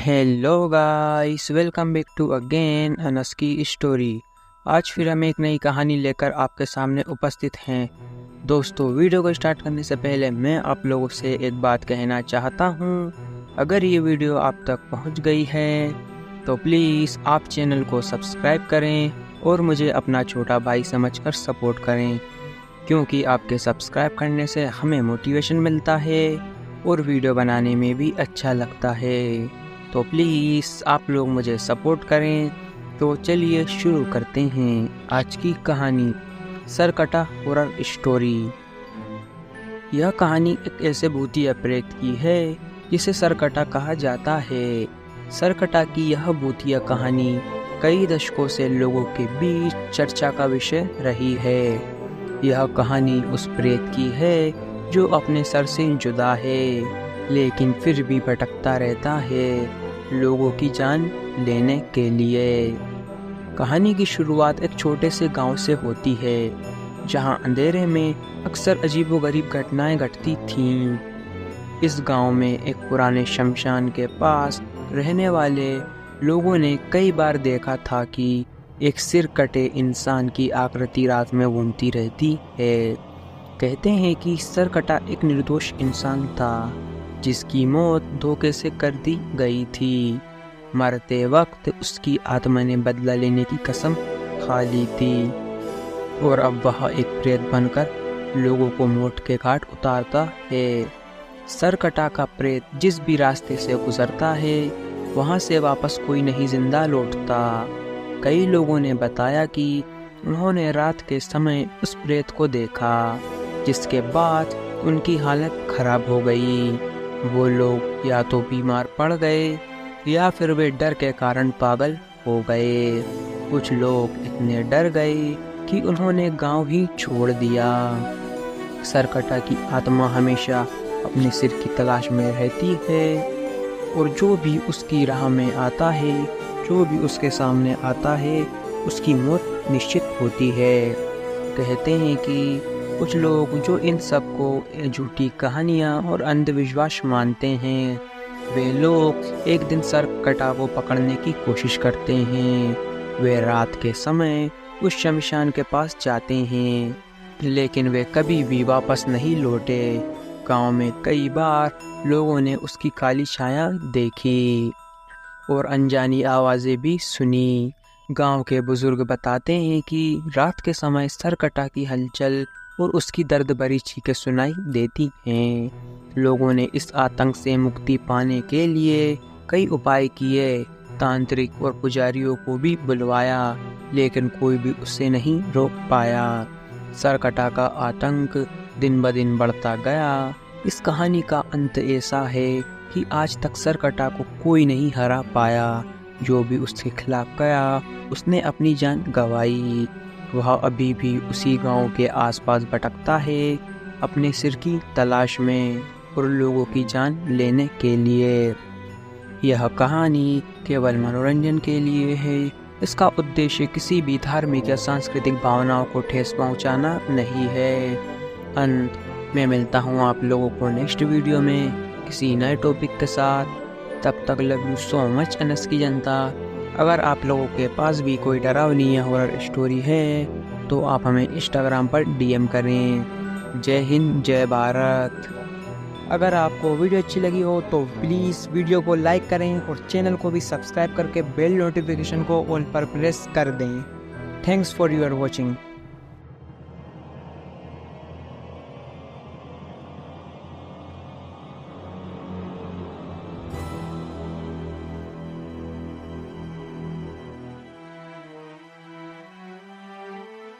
Hello guys, welcome back to again Anas की स्टोरी। आज फिर हम एक नई कहानी लेकर आपके सामने उपस्थित हैं। दोस्तों, वीडियो को स्टार्ट करने से पहले मैं आप लोगों से एक बात कहना चाहता हूँ। अगर ये वीडियो आप तक पहुँच गई है तो प्लीज़ आप चैनल को सब्सक्राइब करें और मुझे अपना छोटा भाई समझकर सपोर्ट करें, क्योंकि आपके सब्सक्राइब करने से हमें मोटिवेशन मिलता है और वीडियो बनाने में भी अच्छा लगता है। तो प्लीज़ आप लोग मुझे सपोर्ट करें। तो चलिए शुरू करते हैं आज की कहानी, सरकटा हॉरर स्टोरी। यह कहानी एक ऐसे भूतिया प्रेत की है जिसे सरकटा कहा जाता है। सरकटा की यह भूतिया कहानी कई दशकों से लोगों के बीच चर्चा का विषय रही है। यह कहानी उस प्रेत की है जो अपने सर से जुदा है, लेकिन फिर भी भटकता रहता है लोगों की जान लेने के लिए। कहानी की शुरुआत एक छोटे से गांव से होती है, जहां अंधेरे में अक्सर अजीबोगरीब घटनाएं घटती थीं। इस गांव में एक पुराने शमशान के पास रहने वाले लोगों ने कई बार देखा था कि एक सिर कटे इंसान की आकृति रात में घूमती रहती है। कहते हैं कि सरकटा एक निर्दोष इंसान था जिसकी मौत धोखे से कर दी गई थी। मरते वक्त उसकी आत्मा ने बदला लेने की कसम खा ली थी और अब वह एक प्रेत बनकर लोगों को मौत के घाट उतारता है। सरकटा का प्रेत जिस भी रास्ते से गुजरता है वहां से वापस कोई नहीं जिंदा लौटता। कई लोगों ने बताया कि उन्होंने रात के समय उस प्रेत को देखा, जिसके बाद उनकी हालत खराब हो गई। वो लोग या तो बीमार पड़ गए या फिर वे डर के कारण पागल हो गए। कुछ लोग इतने डर गए कि उन्होंने गांव ही छोड़ दिया। सरकटा की आत्मा हमेशा अपने सिर की तलाश में रहती है और जो भी उसकी राह में आता है, जो भी उसके सामने आता है, उसकी मौत निश्चित होती है। कहते हैं कि कुछ लोग जो इन सब को झूठी कहानियाँ और अंधविश्वास मानते हैं, वे लोग एक दिन सरकटा को पकड़ने की कोशिश करते हैं। वे रात के समय उस शमशान के पास जाते हैं, लेकिन वे कभी भी वापस नहीं लौटे। गांव में कई बार लोगों ने उसकी काली छाया देखी और अनजानी आवाज़ें भी सुनी। गांव के बुजुर्ग बताते हैं कि रात के समय सरकटा की हलचल और उसकी दर्द भरी चीखें सुनाई देती हैं। लोगों ने इस आतंक से मुक्ति पाने के लिए कई उपाय किए, तांत्रिक और पुजारियों को भी बुलवाया, लेकिन कोई भी उसे नहीं रोक पाया। सरकटा का आतंक दिन ब दिन बढ़ता गया। इस कहानी का अंत ऐसा है कि आज तक सरकटा को कोई नहीं हरा पाया। जो भी उसके खिलाफ गया उसने अपनी जान गंवाई। वह अभी भी उसी गांव के आसपास भटकता है, अपने सिर की तलाश में और लोगों की जान लेने के लिए। यह कहानी केवल मनोरंजन के लिए है। इसका उद्देश्य किसी भी धार्मिक या सांस्कृतिक भावनाओं को ठेस पहुंचाना नहीं है। अंत में मिलता हूं आप लोगों को नेक्स्ट वीडियो में किसी नए टॉपिक के साथ। तब तक love you so much Anas की जनता। अगर आप लोगों के पास भी कोई डरावनी या हॉरर स्टोरी है तो आप हमें इंस्टाग्राम पर डीएम करें। जय हिंद, जय भारत। अगर आपको वीडियो अच्छी लगी हो तो प्लीज़ वीडियो को लाइक करें और चैनल को भी सब्सक्राइब करके बेल नोटिफिकेशन को ऑल पर प्रेस कर दें। Thanks for your watching.